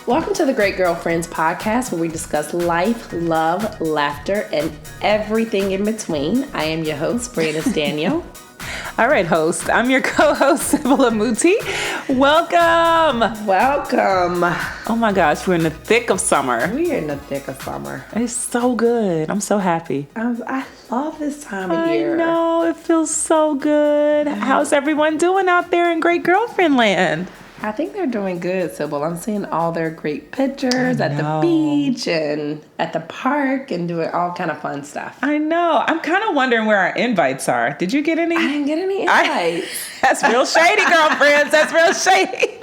Welcome to the Great Girlfriends podcast, where we discuss life, love, laughter, and everything in between. I am your host, Brandis Daniel. All right, host. I'm your co-host, Sybil Amuti. Welcome. Oh my gosh, we're in the thick of summer. We are in the thick of summer. It's so good. I'm so happy. I love this time of year. I know. It feels so good. How's everyone doing out there in Great Girlfriend land? I think they're doing good, Sybil. I'm seeing all their great pictures at the beach and at the park and doing all kind of fun stuff. I know. I'm kind of wondering where our invites are. Did you get any? I didn't get any invites. That's real shady, girlfriends. That's real shady.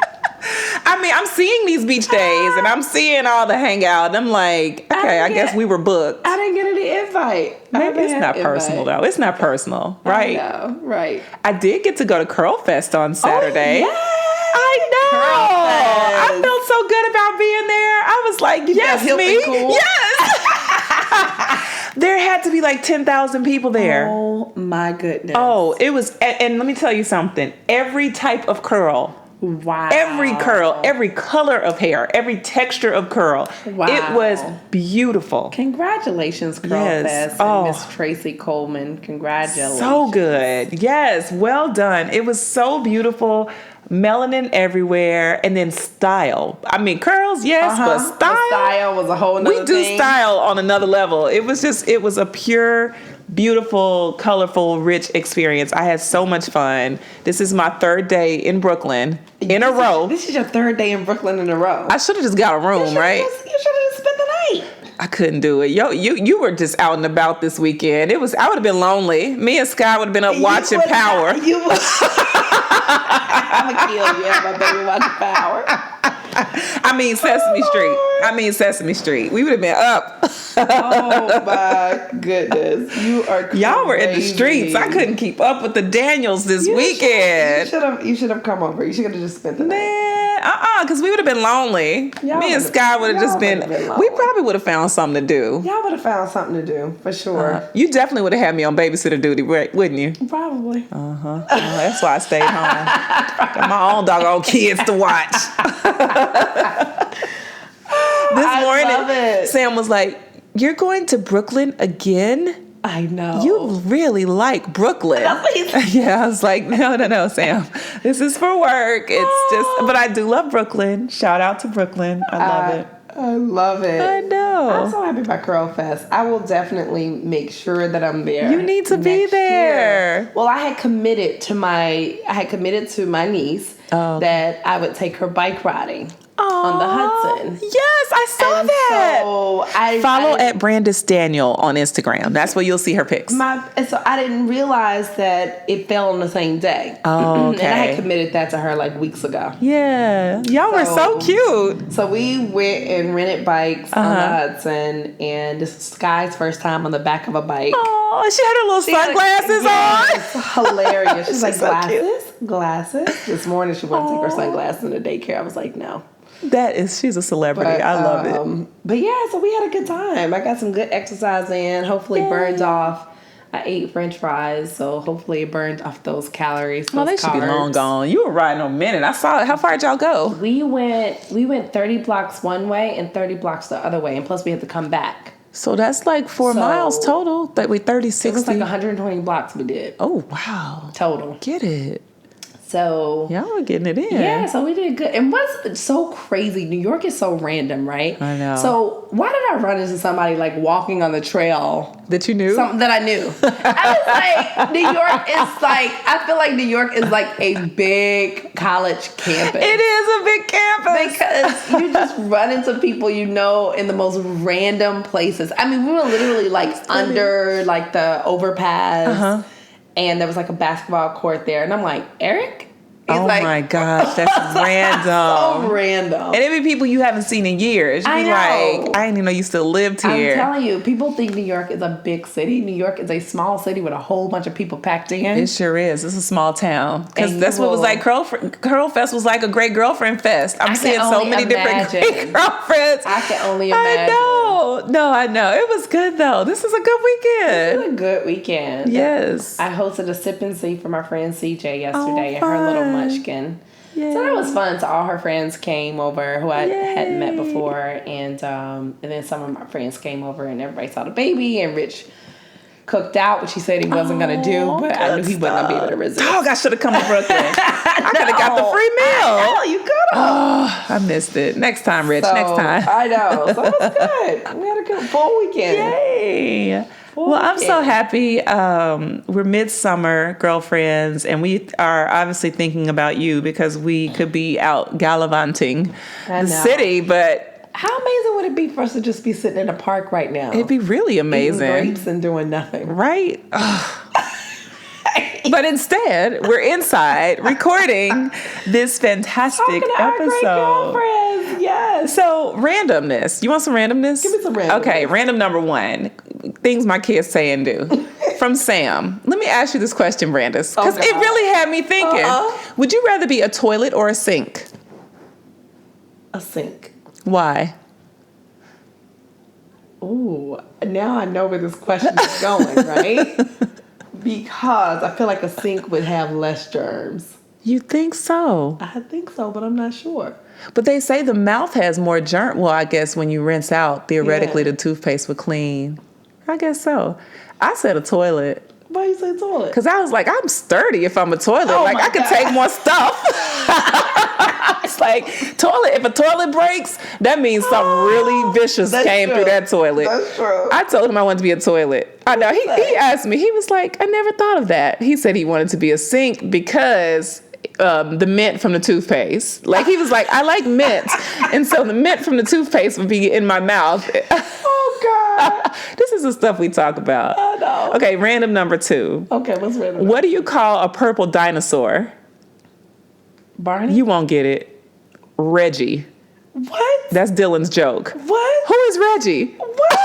I mean, I'm seeing these beach days and I'm seeing all the hangout. And I'm like, okay, I guess we were booked. I didn't get any invite. Maybe it's not personal, though. It's not personal, right? I know, right. I did get to go to Curl Fest on Saturday. Oh, yes. I know. I felt so good about being there. I was like, yes, me. Cool. Yes. There had to be like 10,000 people there. Oh, my goodness. Oh, it was, and let me tell you something. Every type of curl. Wow. Every curl, every color of hair, every texture of curl. Wow. It was beautiful. Congratulations, Curl Fest. And Miss Tracy Coleman. Congratulations. So good. Yes. Well done. It was so beautiful. Melanin everywhere. And then style. I mean, curls, yes, but style. The style was a whole nother We do thing. style on another level. It was a pure, beautiful, colorful, rich experience. I had so much fun. This is my third day in Brooklyn in a row. This is your third day in Brooklyn in a row. I should have just got a room, right? You should have just spent the night. I couldn't do it. You were just out and about this weekend. I would have been lonely. Me and Sky would have been up watching Power. I'm going to kill you if my baby watching Power. I mean Sesame Street. We would have been up. Oh my goodness. You are crazy. Y'all were in the streets. I couldn't keep up with the Daniels this weekend. You should have come over. You should have just spent the night. Because we would have been lonely. Me and Sky would have just been we probably would have found something to do. Y'all would have found something to do, for sure. You definitely would have had me on babysitter duty, wouldn't you? Probably. That's why I stayed home. Got my own doggone kids to watch. This morning, Sam was like, "You're going to Brooklyn again?" I know. You really like Brooklyn. Yeah, I was like, no, Sam. This is for work. But I do love Brooklyn. Shout out to Brooklyn. I love it. I love it. I know. I'm so happy about Curl Fest. I will definitely make sure that I'm there. You need to be there. Year. Well, I had committed to my niece that I would take her bike riding. On the Hudson. Yes, I saw that. So I follow at Brandis Daniel on Instagram. That's where you'll see her pics. So I didn't realize that it fell on the same day. Oh, okay. And I had committed that to her like weeks ago. Yeah. Y'all were so cute. So we went and rented bikes on the Hudson, and this is Sky's first time on the back of a bike. Oh, she had her little sunglasses on. It's hilarious. She's like, glasses. This morning she wanted to take her sunglasses in the daycare. I was like, no. She's a celebrity. I love it. But yeah, so we had a good time. I got some good exercise in. Hopefully it burns off. I ate French fries, so hopefully it burned off those calories. They should be long gone. You were riding a minute. I saw it. How far did y'all go? We went 30 blocks one way and 30 blocks the other way, and plus we had to come back. So that's like 4 miles total. But we 30, 60. It was like 120 blocks we did. Oh, wow. Total. Get it. So y'all were getting it in. Yeah, so we did good. And what's so crazy, New York is so random, right? I know. So why did I run into somebody like walking on the trail? That you knew? Something that I knew. I was like, New York is like, I feel like New York is like a big college campus. It is a big campus. Because you just run into people you know in the most random places. I mean, we were literally like under like the overpass. And there was like a basketball court there. And I'm like, Eric? He's my gosh, that's random. So random. And it be people you haven't seen in years. I know. Like, I didn't even know you still lived here. I'm telling you, people think New York is a big city. New York is a small city with a whole bunch of people packed in. It sure is. It's a small town. Because that's what was like, Curl Fest was like a great girlfriend fest. I'm seeing so many different great girlfriends. I can only imagine. I know. No, I know. It was good though. This is a good weekend. This is a good weekend. Yes. I hosted a sip and see for my friend CJ yesterday and her little munchkin. So that was fun. So all her friends came over who I hadn't met before, and then some of my friends came over, and everybody saw the baby. And Rich cooked out, which he said he wasn't gonna do, but I knew he wasn't gonna be able to resist. Dog, I should have come to Brooklyn. I could have got the free meal. Hell, you could have. Oh, I missed it. Next time, Rich. Next time. I know. So it was good. We had a good full weekend. Yay. Well, I'm so happy. We're midsummer girlfriends, and we are obviously thinking about you because we could be out gallivanting the city, but how amazing would it be for us to just be sitting in a park right now? It'd be really amazing. Eating grapes and doing nothing. Right? But instead, we're inside recording this fantastic episode. Our great girlfriends, yes. So, randomness. You want some randomness? Give me some randomness. Okay, random number 1. Things my kids say and do. From Sam. Let me ask you this question, Brandis, because it really had me thinking. Would you rather be a toilet or a sink? A sink. Why? Ooh, now I know where this question is going, right? Because I feel like a sink would have less germs. You think so? I think so, but I'm not sure. But they say the mouth has more germ. Well, I guess when you rinse out, theoretically the toothpaste would clean. I guess so. I said a toilet. Why you say toilet? Because I was like, I'm sturdy if I'm a toilet. Oh like, I could take more stuff. It's like, toilet. If a toilet breaks, that means something really vicious came through that toilet. That's true. I told him I wanted to be a toilet. I know. He asked me. He was like, I never thought of that. He said he wanted to be a sink because the mint from the toothpaste. Like, he was like, I like mint. And so the mint from the toothpaste would be in my mouth. Oh, God. This is the stuff we talk about. I know. Okay, random number 2. Okay, what's random? What do you call a purple dinosaur? Barney? You won't get it. Reggie. What? That's Dylan's joke. What? Who is Reggie? What?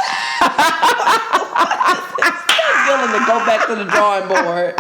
Dylan to go back to the drawing board.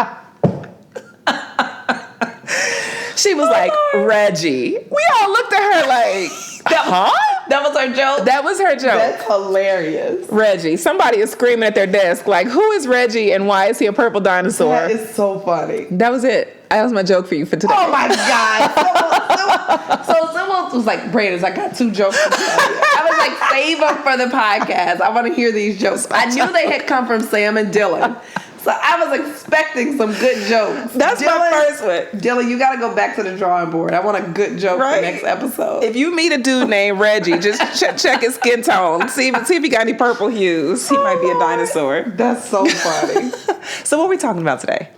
She was like, Reggie. We all looked at her like, huh? That was her joke? That was her joke. That's hilarious. Reggie. Somebody is screaming at their desk like, who is Reggie and why is he a purple dinosaur? That is so funny. That was it. That was my joke for you for today. Oh my God. So someone was like, Brandon, I got 2 jokes to tell you. I was like, save them for the podcast. I want to hear these jokes. I knew they had come from Sam and Dylan. So I was expecting some good jokes. That's my first one. Dylan, you got to go back to the drawing board. I want a good joke for next episode. If you meet a dude named Reggie, just check his skin tone. See if he got any purple hues. He might be a dinosaur. That's so funny. So what are we talking about today?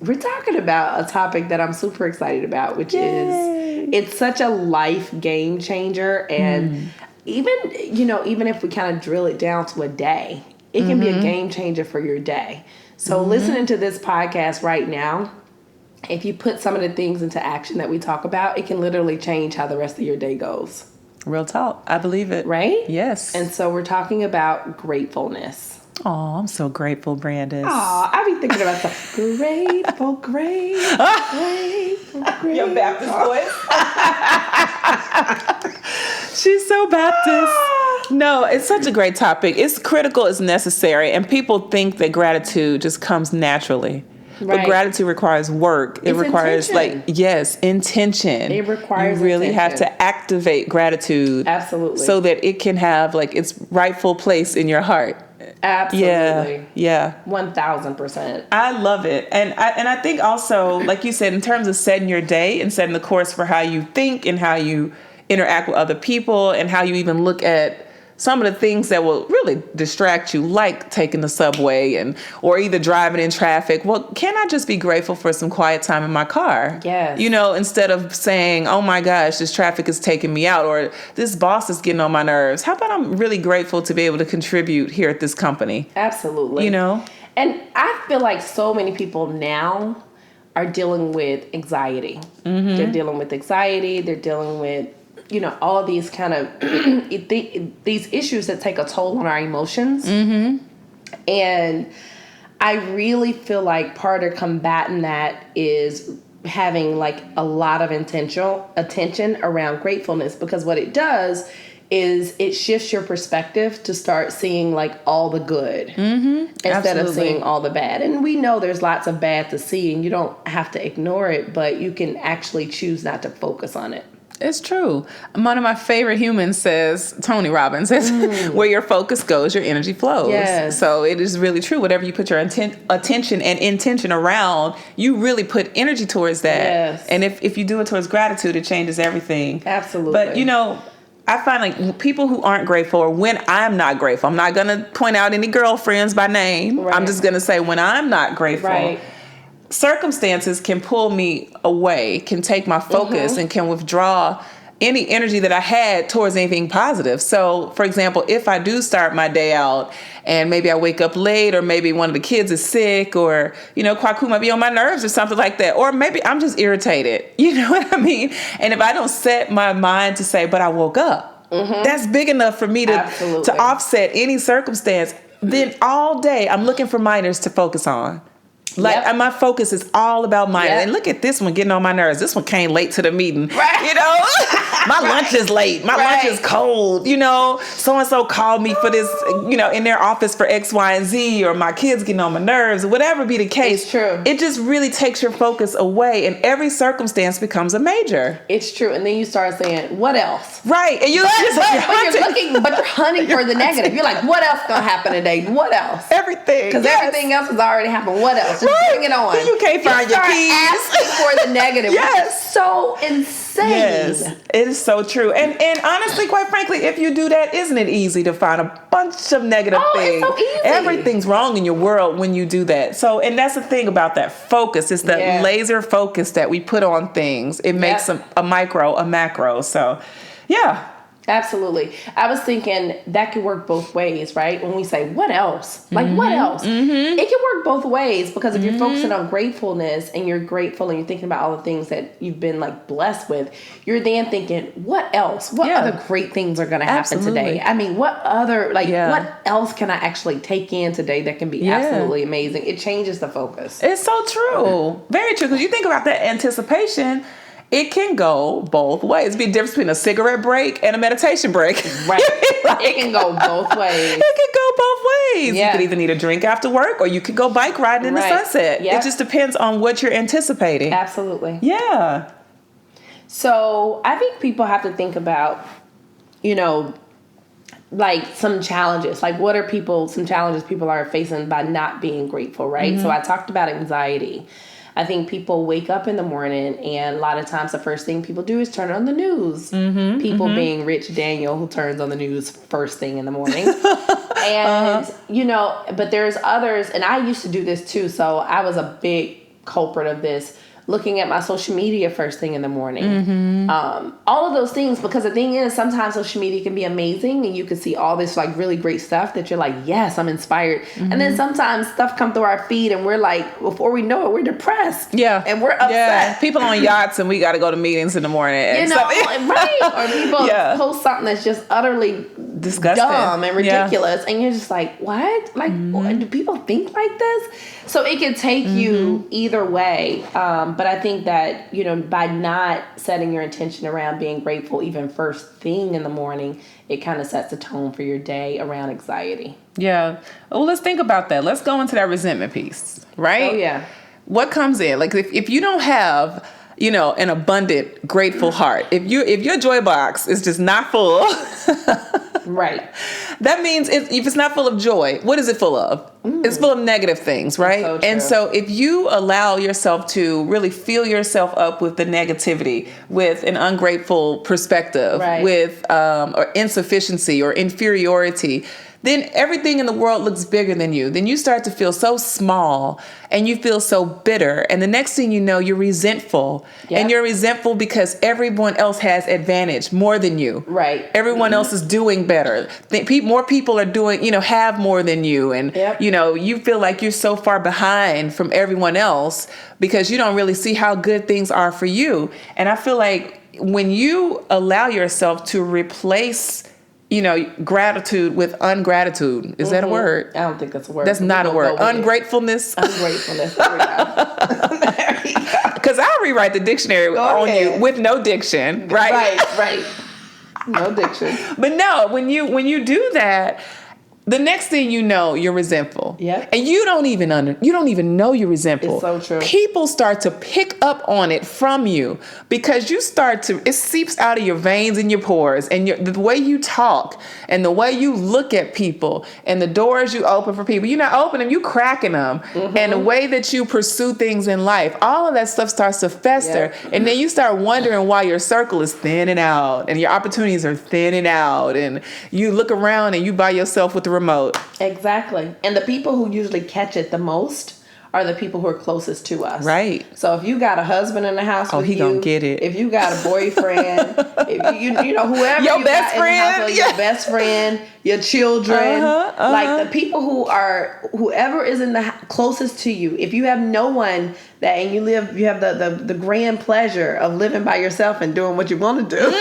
We're talking about a topic that I'm super excited about, which is it's such a life game changer. And even if we kind of drill it down to a day, it can be a game changer for your day. So listening to this podcast right now, if you put some of the things into action that we talk about, it can literally change how the rest of your day goes. Real talk. I believe it. Right? Yes. And so we're talking about gratefulness. Oh, I'm so grateful, Brandis. Oh, I be thinking about stuff. Grateful. Your Baptist voice. She's so Baptist. No, it's such a great topic. It's critical, it's necessary, and people think that gratitude just comes naturally. Right. But gratitude requires work. It requires intention. It requires you really have to activate gratitude. Absolutely. So that it can have its rightful place in your heart. Absolutely. Yeah. 1000%. I love it. And I think also, like you said, in terms of setting your day and setting the course for how you think and how you interact with other people and how you even look at some of the things that will really distract you, like taking the subway or either driving in traffic. Well, can I just be grateful for some quiet time in my car? Yes. Instead of saying, oh my gosh, this traffic is taking me out, or this boss is getting on my nerves. How about I'm really grateful to be able to contribute here at this company? Absolutely. And I feel like so many people now are dealing with anxiety. They're dealing with anxiety. They're dealing with all these kind of these issues that take a toll on our emotions. And I really feel like part of combating that is having a lot of attention around gratefulness, because what it does is it shifts your perspective to start seeing like all the good instead of seeing all the bad. And we know there's lots of bad to see, and you don't have to ignore it, but you can actually choose not to focus on it. It's true. One of my favorite humans says, Tony Robbins says, where your focus goes, your energy flows. Yes. So it is really true. Whatever you put your attention and intention around, you really put energy towards that. Yes. And if you do it towards gratitude, it changes everything. Absolutely. But, you know, I find like people who aren't grateful, or when I'm not grateful, I'm not going to point out any girlfriends by name. Right. I'm just going to say when I'm not grateful. Right. Circumstances can pull me away, can take my focus, and can withdraw any energy that I had towards anything positive. So, for example, if I do start my day out and maybe I wake up late, or maybe one of the kids is sick, or, you know, Kwaku might be on my nerves or something like that, or maybe I'm just irritated. You know what I mean? And if I don't set my mind to say, but I woke up, that's big enough for me to offset any circumstance. Then all day I'm looking for minors to focus on. Like, my focus is all about mine. And look at this one getting on my nerves. This one came late to the meeting. Right. You know, my lunch is late. My lunch is cold. You know, so-and-so called me for this, you know, in their office for X, Y, and Z, or my kids getting on my nerves, or whatever be the case. It's true. It just really takes your focus away, and every circumstance becomes a major. It's true. And then you start saying, what else? Right. And you're hunting for the negative. You're like, what else gonna happen today? What else? Everything. Because everything else has already happened. What else? Just bring it on. Then you can't find your keys. Asking for the negative. Yes. Which is so insane. Yes, it is so true. And honestly, quite frankly, if you do that, isn't it easy to find a bunch of negative things? It's so easy. Everything's wrong in your world when you do that. So, and that's the thing about that focus. It's that laser focus that we put on things. It makes a micro a macro. So, yeah. Absolutely. I was thinking that could work both ways, right? When we say, what else? Like, what else? It can work both ways, because if you're focusing on gratefulness and you're grateful and you're thinking about all the things that you've been like blessed with, you're then thinking, what else? What other great things are going to happen today? I mean, what other, what else can I actually take in today that can be absolutely amazing? It changes the focus. It's so true. Very true. Because you think about that anticipation, it can go both ways. It'd be a difference between a cigarette break and a meditation break. Right. It can go both ways. It can go both ways. Yeah. You could either need a drink after work, or you could go bike riding in the sunset. It just depends on what you're anticipating. Absolutely. Yeah. So I think people have to think about, you know, like some challenges. Like, what are some challenges people are facing by not being grateful, right? So I talked about anxiety. I think people wake up in the morning, and a lot of times the first thing people do is turn on the news. People being Rich Daniel, who turns on the news first thing in the morning. And, you know, but there's others, and I used to do this too, so I was a big culprit of this, looking at my social media first thing in the morning. All of those things, because the thing is, sometimes social media can be amazing, and you can see all this like really great stuff that you're like, yes, I'm inspired. And then sometimes stuff come through our feed, and we're like, before we know it, we're depressed. Yeah. And we're upset. Yeah. People on yachts, and we got to go to meetings in the morning. You know, right? Or people post something that's just utterly disgusting, dumb and ridiculous, and you're just like, what? Like, what? Do people think like this? So it can take you either way. But I think that, you know, by not setting your intention around being grateful even first thing in the morning, it kind of sets the tone for your day around anxiety. Yeah. Well, let's think about that. Let's go into that resentment piece, right? Oh, yeah. What comes in? Like, if you don't have, you know, an abundant, grateful heart, if your joy box is just not full, right, that means if it's not full of joy, what is it full of? It's full of negative things, right? So true. And so if you allow yourself to really fill yourself up with the negativity, with an ungrateful perspective, with or insufficiency or inferiority, then everything in the world looks bigger than you. Then you start to feel so small, and you feel so bitter. And the next thing you know, you're resentful. Yep. And you're resentful because everyone else has advantage more than you. Right. Everyone else is doing better. More people are doing, you know, have more than you. And, you know, you feel like you're so far behind from everyone else because you don't really see how good things are for you. And I feel like when you allow yourself to replace, you know, gratitude with ungratitude. Is that a word? I don't think that's a word. That's not a word. Ungratefulness. Ungratefulness. There we go. There we go. Because I'll rewrite the dictionary on you with no diction, right? Right. No addiction. But no, when you do that, the next thing you know, you're resentful. Yep. And you don't even know you're resentful. It's so true. People start to pick up on it from you because it seeps out of your veins and your pores, and the way you talk and the way you look at people and the doors you open for people. You're not opening them, you cracking them. Mm-hmm. And the way that you pursue things in life, all of that stuff starts to fester. Yep. And then you start wondering why your circle is thinning out and your opportunities are thinning out. And you look around and you by yourself with the remote. Exactly. And the people who usually catch it the most are the people who are closest to us. Right. So if you got a husband in the house with he you, gonna get it. If you got a boyfriend, if you know, whoever your you best got friend, in the house, your best friend, your children, like the people whoever is in the closest to you. If you have no one and you have the grand pleasure of living by yourself and doing what you want to do.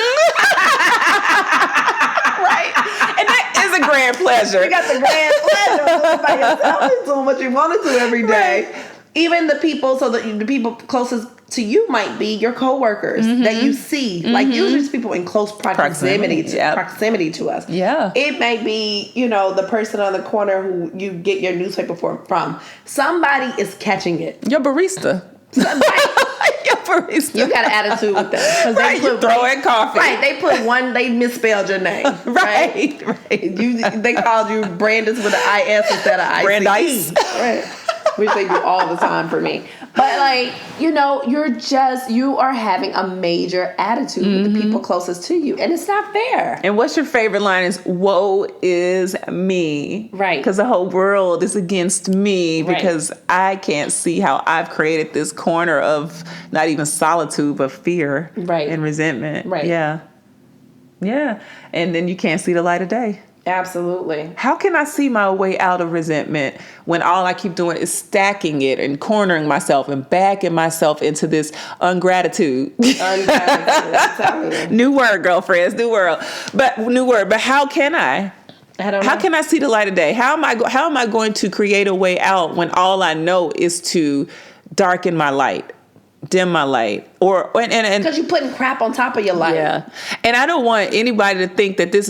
A grand pleasure. You got the grand pleasure of living by yourself and doing what you want to do every day. Right. Even the people, the people closest to you might be your coworkers that you see. Mm-hmm. Like usually it's people in close proximity to us. Yeah. It may be, the person on the corner who you get your newspaper from. Somebody is catching it. Your barista. You got an attitude with them. Right, you throw in coffee. Right, they misspelled your name. Right. They called you Brandis with an IS instead of IC. Brandeis. Right. Which they do all the time for me. But you are having a major attitude with the people closest to you. And it's not fair. And what's your favorite line is, woe is me. Right. Because the whole world is against me because I can't see how I've created this corner of not even solitude, but fear and resentment. Right. Yeah. Yeah. And then you can't see the light of day. Absolutely. How can I see my way out of resentment when all I keep doing is stacking it and cornering myself and backing myself into this ungratitude? New word, girlfriends. New word. But how can I? I don't know. How can I see the light of day? How am I going to create a way out when all I know is to darken my light? Dim my light, and because you're putting crap on top of your light. Yeah, and I don't want anybody to think that this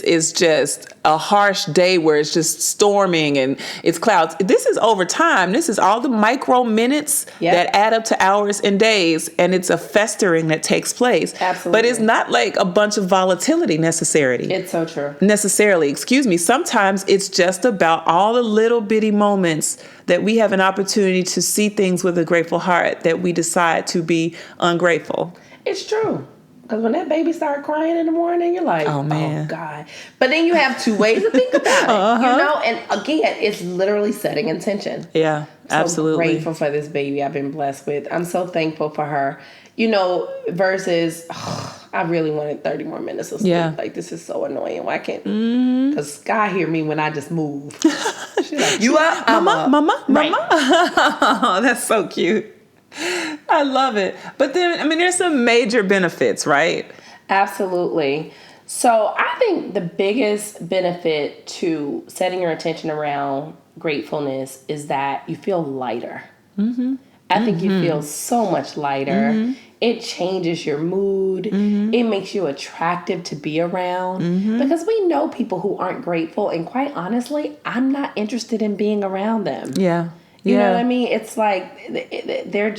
is just a harsh day where it's just storming and it's clouds. This is over time. This is all the micro minutes that add up to hours and days, and it's a festering that takes place. Absolutely, but it's not like a bunch of volatility necessarily. It's so true. Necessarily, excuse me. Sometimes it's just about all the little bitty moments that we have an opportunity to see things with a grateful heart that we decide to be ungrateful. It's true. Because when that baby started crying in the morning, you're like, oh, man. Oh, God. But then you have two ways to think about it, And again, it's literally setting intention. Yeah, absolutely. So grateful for this baby I've been blessed with. I'm so thankful for her. Versus, I really wanted 30 more minutes of sleep. Yeah. Like, this is so annoying. Why can't... Because Sky hear me when I just move. She's like, you up? Mama? Oh, that's so cute. I love it. But then, there's some major benefits, right? Absolutely. So I think the biggest benefit to setting your attention around gratefulness is that you feel lighter. Mm-hmm. I think you feel so much lighter. Mm-hmm. It changes your mood. Mm-hmm. It makes you attractive to be around because we know people who aren't grateful. And quite honestly, I'm not interested in being around them. Yeah. You know what I mean? It's like their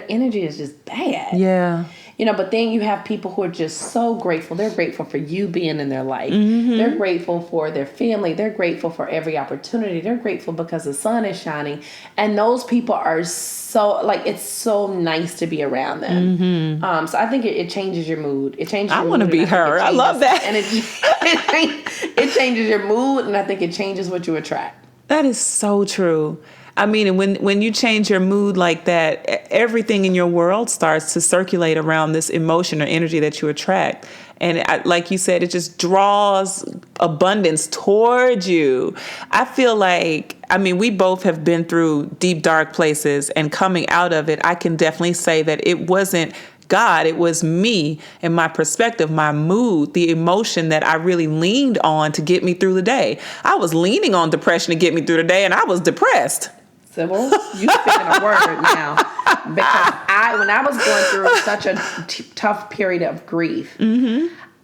energy is just bad. Yeah. But then you have people who are just so grateful. They're grateful for you being in their life. Mm-hmm. They're grateful for their family. They're grateful for every opportunity. They're grateful because the sun is shining. And those people are so, it's so nice to be around them. Mm-hmm. So I think it changes your mood. It changes your mood. I want to be her. I love that. And it changes your mood, and I think it changes what you attract. That is so true. And when you change your mood like that, everything in your world starts to circulate around this emotion or energy that you attract. And like you said, it just draws abundance towards you. I feel like, we both have been through deep, dark places, and coming out of it, I can definitely say that it wasn't God, it was me and my perspective, my mood, the emotion that I really leaned on to get me through the day. I was leaning on depression to get me through the day, and I was depressed. Sybil, you speaking a word now. Because when I was going through such a tough period of grief,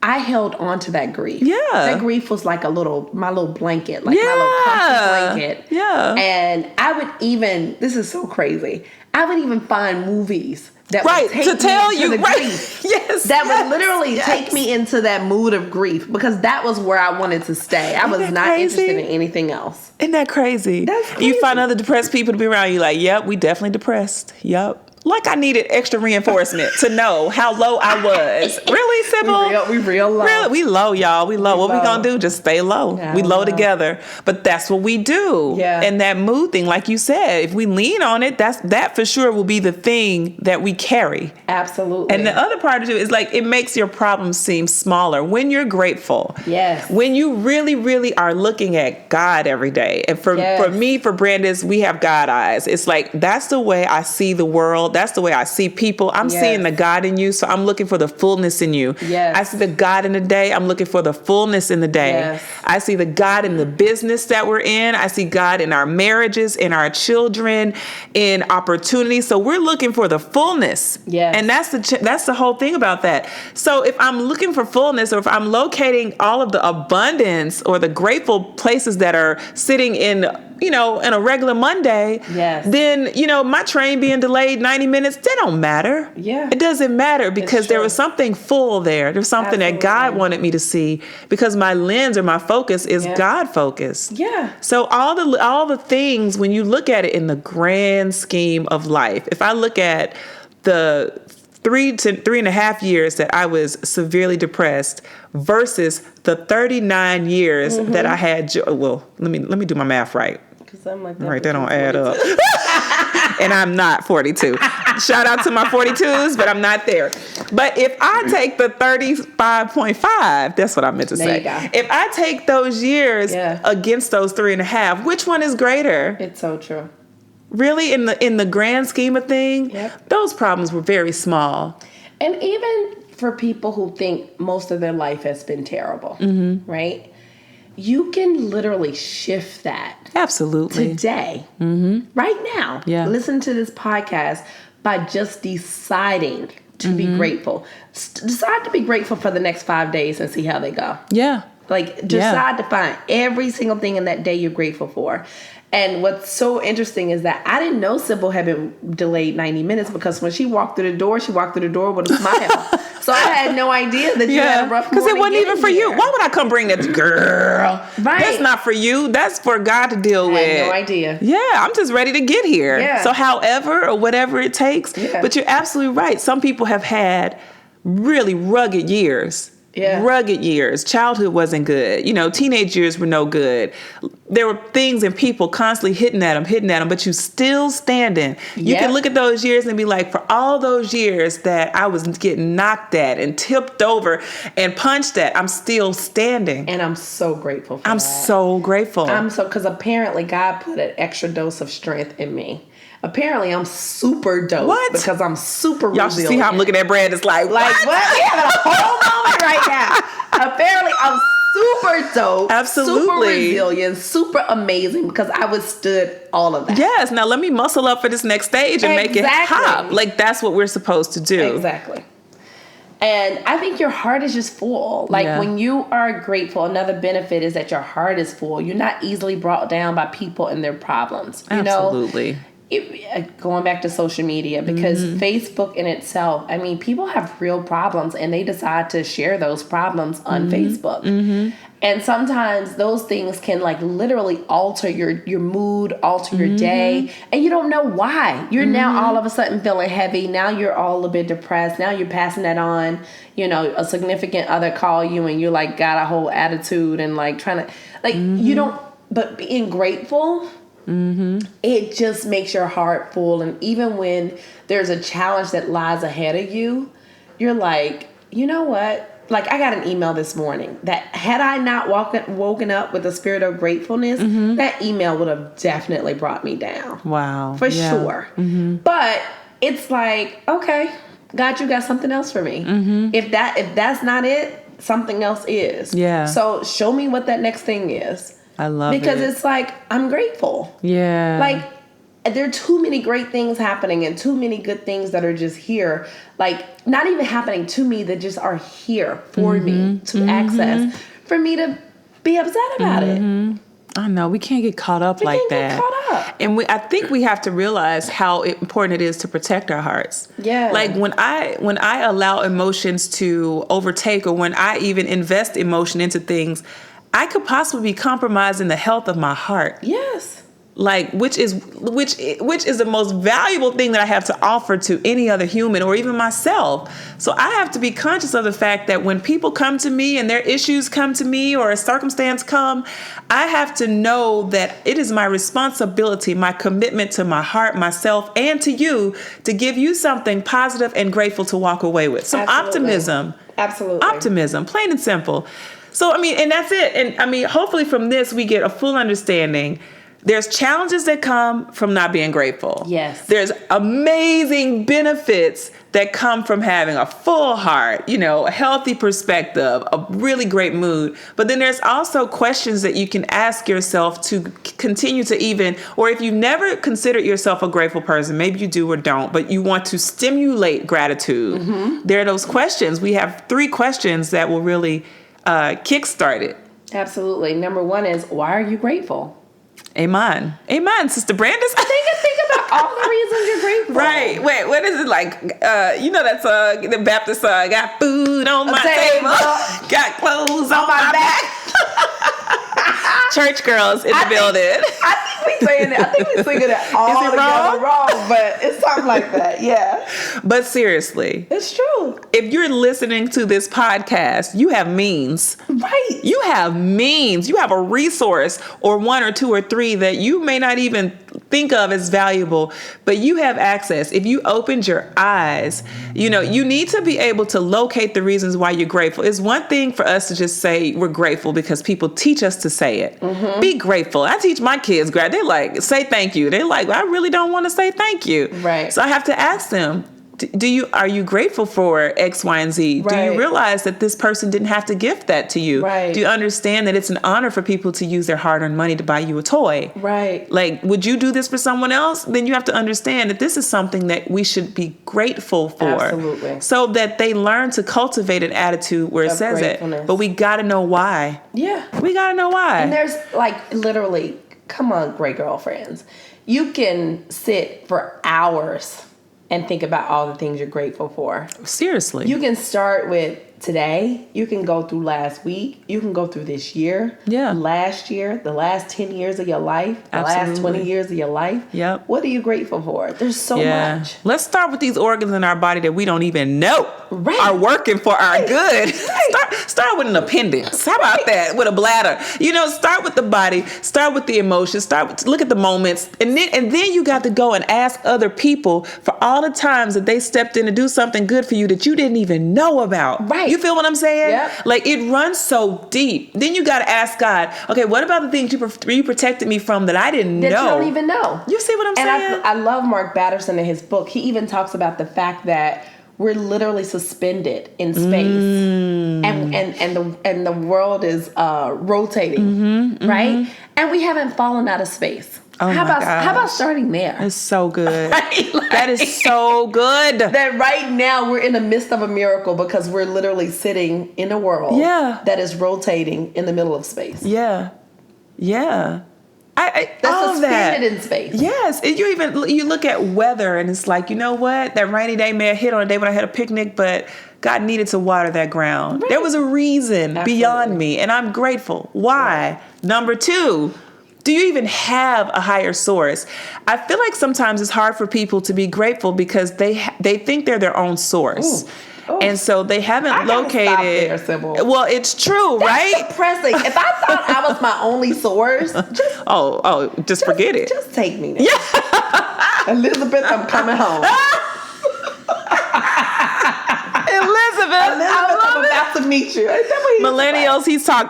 I held on to that grief. Yeah. That grief was like my little blanket, like my little comfy blanket. Yeah. And I would even, this is so crazy, I would even find movies that would take to tell me into you, the right. grief. Yes. That would literally take me into that mood of grief, because that was where I wanted to stay. I was not interested in anything else. Isn't that crazy? That's crazy. You find other depressed people to be around you, like, yep, we definitely depressed. Yep. Like I needed extra reinforcement to know how low I was. Really, Sybil? We real low. Really, we low, y'all. We low. What we gonna do? Just stay low. Yeah, we low together. But that's what we do. Yeah. And that mood thing, like you said, if we lean on it, that for sure will be the thing that we carry. Absolutely. And the other part of it is like it makes your problems seem smaller when you're grateful. Yes. When you really, really are looking at God every day. And for me, for Brandis, we have God eyes. It's like that's the way I see the world. That's the way I see people. I'm seeing the God in you, so I'm looking for the fullness in you. Yes. I see the God in the day. I'm looking for the fullness in the day. Yes. I see the God in the business that we're in. I see God in our marriages, in our children, in opportunities. So we're looking for the fullness. Yes. And that's the whole thing about that. So if I'm looking for fullness, or if I'm locating all of the abundance or the grateful places that are sitting in a regular Monday, then, my train being delayed 90 minutes, that don't matter. Yeah. It doesn't matter, because there was something full there. There's something that God wanted me to see, because my lens or my focus is God focused. Yeah. So all the things, when you look at it in the grand scheme of life, if I look at the 3 to 3.5 years that I was severely depressed versus the 39 years that I had, well, let me do my math right. Because I'm like, that don't add up. And I'm not 42. Shout out to my 42s, but I'm not there. But if I take the 35.5, that's what I meant to say. If I take those years against those 3.5, which one is greater? It's so true. Really, in the grand scheme of things, those problems were very small. And even for people who think most of their life has been terrible, right? You can literally shift that. Absolutely. Today, right now, listen to this podcast by just deciding to be grateful. Decide to be grateful for the next 5 days and see how they go. Yeah. Like, decide to find every single thing in that day you're grateful for. And what's so interesting is that I didn't know Sybil had been delayed 90 minutes, because when she walked through the door with a smile. So I had no idea that you had a rough morning. Because it wasn't even for you. Why would I come bring that girl? Right. That's not for you. That's for God to deal with. I had no idea. Yeah, I'm just ready to get here. Yeah. So however or whatever it takes. Yeah. But you're absolutely right. Some people have had really rugged years. Yeah. Rugged years. Childhood wasn't good. Teenage years were no good. There were things and people constantly hitting at them, but you still standing. You can look at those years and be like, for all those years that I was getting knocked at and tipped over and punched at, I'm still standing. And I'm so grateful for that. I'm so grateful. Because apparently God put an extra dose of strength in me. Apparently, I'm super dope. What? Because I'm super resilient. Y'all should see how I'm looking at Brad. It's like what? We having a whole moment right now. Apparently, I'm super dope. Absolutely. Super resilient. Super amazing, because I withstood all of that. Yes. Now let me muscle up for this next stage and make it pop. Like, that's what we're supposed to do. Exactly. And I think your heart is just full. Like, when you are grateful, another benefit is that your heart is full. You're not easily brought down by people and their problems. Absolutely. Going back to social media, because Facebook in itself, I mean, people have real problems and they decide to share those problems on Facebook. And sometimes those things can literally alter your mood, alter your day, and you don't know why. You're now all of a sudden feeling heavy. Now you're all a bit depressed. Now you're passing that on. A significant other call you and you're got a whole attitude and trying to you don't. But being grateful. It just makes your heart full. And even when there's a challenge that lies ahead of you, you're like, you know what? I got an email this morning that had I not woken up with a spirit of gratefulness, that email would have definitely brought me down. Wow. For sure. But it's like, okay, God, you got something else for me. If that's not it, something else is. Yeah. So show me what that next thing is. I love it. Because it's I'm grateful. Yeah. there are too many great things happening and too many good things that are just here. Like, not even happening to me, that just are here for me to access, for me to be upset about it. I know, we can't get caught up like that. Get caught up. And I think we have to realize how important it is to protect our hearts. Yeah. Like when I allow emotions to overtake, or when I even invest emotion into things, I could possibly be compromising the health of my heart. Yes. Like, which is the most valuable thing that I have to offer to any other human, or even myself. So I have to be conscious of the fact that when people come to me and their issues come to me, or a circumstance come, I have to know that it is my responsibility, my commitment to my heart, myself, and to you, to give you something positive and grateful to walk away with. Some optimism. Absolutely. Optimism, plain and simple. So, I mean, and that's it. And I mean, hopefully from this, we get a full understanding. There's challenges that come from not being grateful. Yes. There's amazing benefits that come from having a full heart, a healthy perspective, a really great mood. But then there's also questions that you can ask yourself to continue to even, or if you never considered yourself a grateful person, maybe you do or don't, but you want to stimulate gratitude. There are those questions. We have 3 questions that will really kickstart it. Absolutely. Number 1 is, why are you grateful? Amen. Amen, Sister Brandis. Think about all the reasons you're grateful. Right. Wait, what is it like? That song, the Baptist song, got food on my table, got clothes on my back. Church girls in the building. I think we saying it. I think we singing it all together wrong, but it's something like that. Yeah. But seriously, it's true. If you're listening to this podcast, you have means. Right. You have means. You have a resource, or 1 or 2 or 3 that you may not even think of as valuable, but you have access. If you opened your eyes, you need to be able to locate the reasons why you're grateful. It's one thing for us to just say we're grateful because people teach us to say it. Be grateful. I teach my kids, they're like, say thank you. They're like, I really don't want to say thank you. Right. So I have to ask them, are you grateful for X, Y, and Z? Right. Do you realize that this person didn't have to gift that to you? Right. Do you understand that it's an honor for people to use their hard-earned money to buy you a toy? Right. Like, would you do this for someone else? Then you have to understand that this is something that we should be grateful for. Absolutely. So that they learn to cultivate an attitude where it says it. But we got to know why. Yeah. We got to know why. And there's literally, come on, great girlfriends. You can sit for hours and think about all the things you're grateful for. Seriously. You can start with today. You can go through last week. You can go through this year. Yeah. Last year, the last 10 years of your life, the last 20 years of your life. Yep. What are you grateful for? There's so much. Let's start with these organs in our body that we don't even know are working for our good. Right. Start with an appendix. How about that? With a bladder. Start with the body. Start with the emotions. Look at the moments. And then you got to go and ask other people for all the times that they stepped in to do something good for you that you didn't even know about. Right. You feel what I'm saying? Yep. Like, it runs so deep. Then you got to ask God, okay, what about the things you protected me from that I didn't know? That you don't even know. You see what I'm saying? And I love Mark Batterson in his book. He even talks about the fact that we're literally suspended in space, and the world is rotating, right? And we haven't fallen out of space. Oh, how about starting there? It's so good. Right? That is so good. That right now we're in the midst of a miracle because we're literally sitting in a world that is rotating in the middle of space. Yeah. That's all suspended in space. Yes. And you look at weather and it's like, you know what? That rainy day may have hit on a day when I had a picnic, but God needed to water that ground. Right. There was a reason beyond me, and I'm grateful. Why? Right. Number 2, do you even have a higher source? I feel like sometimes it's hard for people to be grateful because they think they're their own source. Ooh. And so they haven't located. Well, it's true, right? That's depressing. If I thought I was my only source, just forget it. Just take me now. Yeah. Elizabeth, I'm coming home. Elizabeth, I'm about to meet you. Millennials,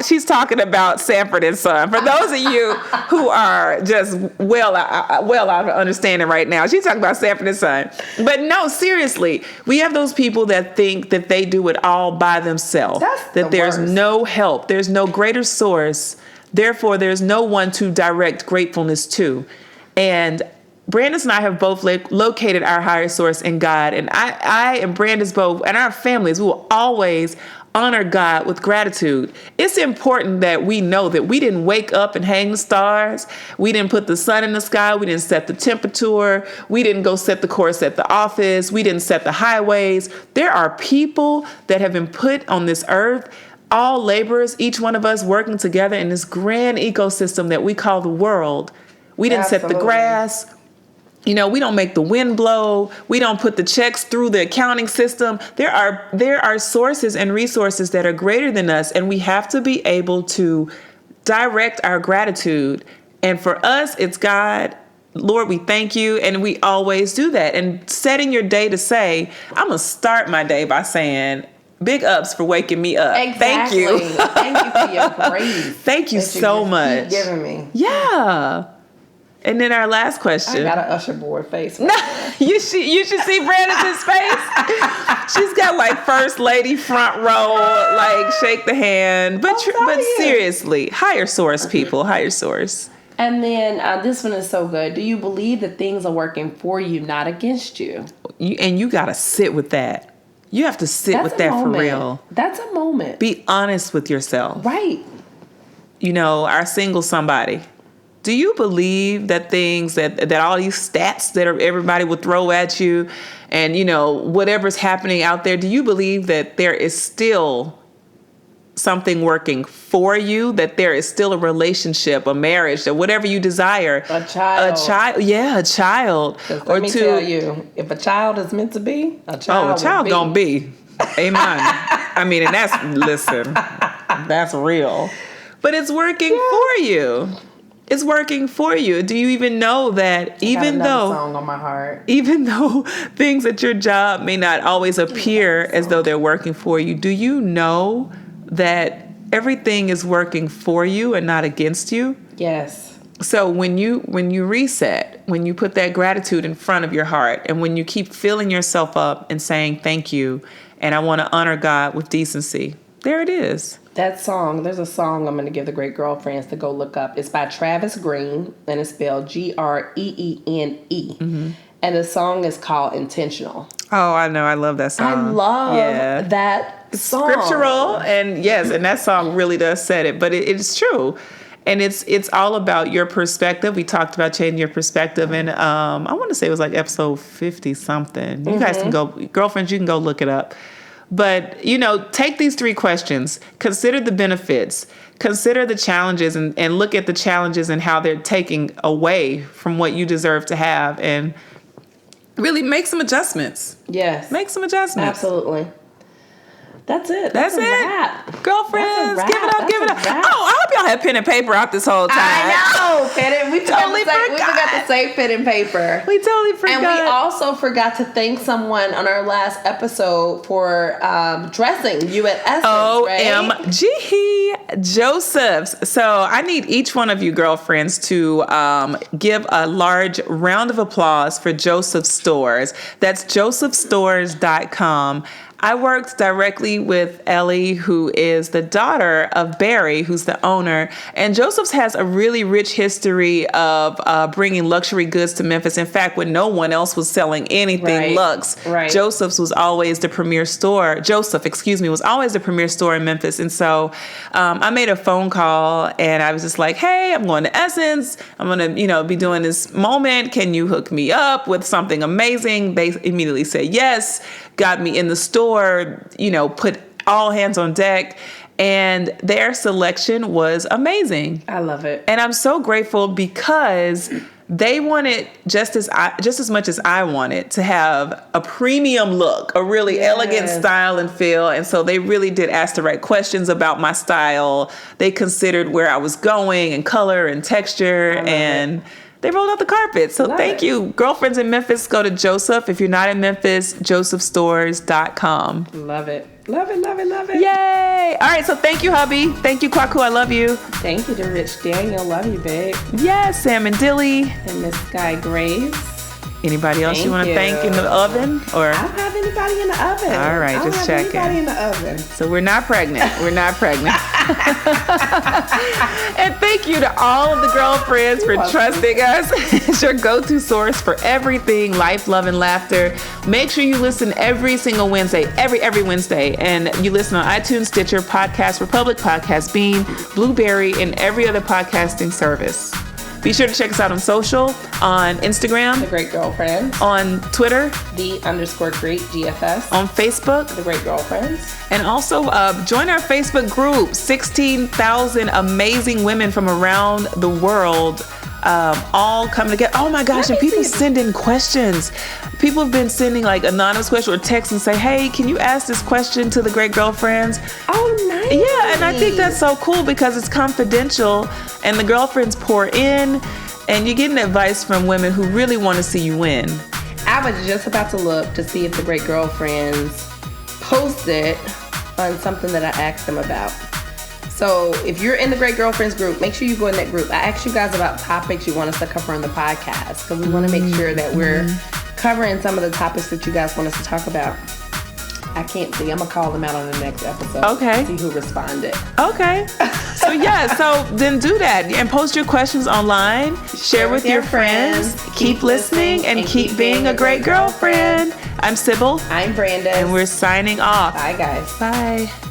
she's talking about Sanford and Son. For those of you who are just well out of understanding right now, she's talking about Sanford and Son. But no, seriously, we have those people that think that they do it all by themselves. That there's no help. There's no greater source. Therefore, there's no one to direct gratefulness to. And Brandis and I have both located our higher source in God. And I and Brandis both, and our families, we will always honor God with gratitude. It's important that we know that we didn't wake up and hang the stars. We didn't put the sun in the sky. We didn't set the temperature. We didn't go set the course at the office. We didn't set the highways. There are people that have been put on this earth, all laborers, each one of us working together in this grand ecosystem that we call the world. We didn't set the grass. We don't make the wind blow. We don't put the checks through the accounting system. There are sources and resources that are greater than us, and we have to be able to direct our gratitude. And for us, it's God. Lord, we thank you. And we always do that. And setting your day to say, I'm going to start my day by saying, big ups for waking me up. Exactly. Thank you. Thank you for your grace. Thank you so much. Keep giving me. Yeah. And then our last question. I got an usher board face. No, you should see Brandon's face. She's got like first lady front row, like shake the hand. But seriously, higher source, people, higher source. And then this one is so good. Do you believe that things are working for you, not against you? And you got to sit with that. You have to sit with that for real. That's a moment. Be honest with yourself. Right. Our single somebody. Do you believe that things that all these stats that everybody would throw at you and, whatever's happening out there, do you believe that there is still something working for you, that there is still a relationship, a marriage, or whatever you desire? A child. Yeah, a child. Let me tell you, if a child is meant to be, a child gonna be. Amen. And that's real. But it's working for you. It's working for you. Do you even know that even though song on my heart, even though things at your job may not always appear as though they're working for you, do you know that everything is working for you and not against you? Yes. So when you reset, when you put that gratitude in front of your heart, and when you keep filling yourself up and saying thank you, and I want to honor God with decency, there it is. That song, there's a song I'm going to give the great girlfriends to go look up. It's by Travis Green, and it's spelled Greene. Mm-hmm. And the song is called Intentional. Oh, I know. I love that song. I love that song. Scriptural, and yes, and that song really does set it. But it's true. And it's all about your perspective. We talked about changing your perspective. And I want to say it was like episode 50 something. You guys can go, girlfriends, you can go look it up. But, take these 3 questions. Consider the benefits. Consider the challenges and look at the challenges and how they're taking away from what you deserve to have. And really make some adjustments. Yes. Make some adjustments. Absolutely. That's it. That's it. Wrap. Girlfriends, That's give it up, give it up. wrap. Oh, I hope y'all had pen and paper out this whole time. I know. We totally forgot to say pen and paper. We totally forgot. And we also forgot to thank someone on our last episode for dressing you at Essence, OMG, Joseph's. So I need each one of you girlfriends to give a large round of applause for Joseph's Stores. That's josephstores.com. I worked directly with Ellie, who is the daughter of Barry, who's the owner. And Joseph's has a really rich history of bringing luxury goods to Memphis. In fact, when no one else was selling anything luxe, Joseph's was always the premier store. Was always the premier store in Memphis. And so I made a phone call and I was just like, hey, I'm going to Essence. I'm going to, be doing this moment. Can you hook me up with something amazing? They immediately said yes. Got me in the store, put all hands on deck, and their selection was amazing. I love it. And I'm so grateful because they wanted just as much as I wanted to have a premium look, a really elegant style and feel. And so they really did ask the right questions about my style. They considered where I was going and color and texture, and they rolled out the carpet. So thank you. Girlfriends in Memphis, go to Joseph. If you're not in Memphis, josephstores.com. Love it. Love it, love it, love it. Yay. All right, so thank you, hubby. Thank you, Kwaku. I love you. Thank you to Rich Daniel. Love you, babe. Yes, Sam and Dilly. And Miss Sky Graves. Anybody else you want to thank in the oven? Or I don't have anybody in the oven. All right, just checking. Anybody in the oven. So we're not pregnant. We're not pregnant. And thank you to all of the girlfriends for trusting us. It's your go-to source for everything life, love, and laughter. Make sure you listen every single Wednesday, every Wednesday. And you listen on iTunes, Stitcher, Podcast Republic, Podcast Bean, Blueberry, and every other podcasting service. Be sure to check us out on social, on Instagram, The Great Girlfriends, on Twitter, _Great GFS, on Facebook, The Great Girlfriends. And also join our Facebook group, 16,000 amazing women from around the world all coming together. Oh my gosh, and people send in questions. People have been sending like anonymous questions or texts and say, hey, can you ask this question to the Great Girlfriends? Oh, nice. Yeah, and I think that's so cool because it's confidential and the girlfriends pour in and you're getting advice from women who really want to see you win. I was just about to look to see if the Great Girlfriends posted on something that I asked them about. So if you're in the Great Girlfriends group, make sure you go in that group. I asked you guys about topics you want us to cover on the podcast because we want to make sure that we're covering some of the topics that you guys want us to talk about. I can't see. I'm going to call them out on the next episode. Okay. See who responded. Okay. So then do that and post your questions online. Share with your friends. Keep listening and keep being a great girlfriend. I'm Sybil. I'm Brandon. And we're signing off. Bye, guys. Bye.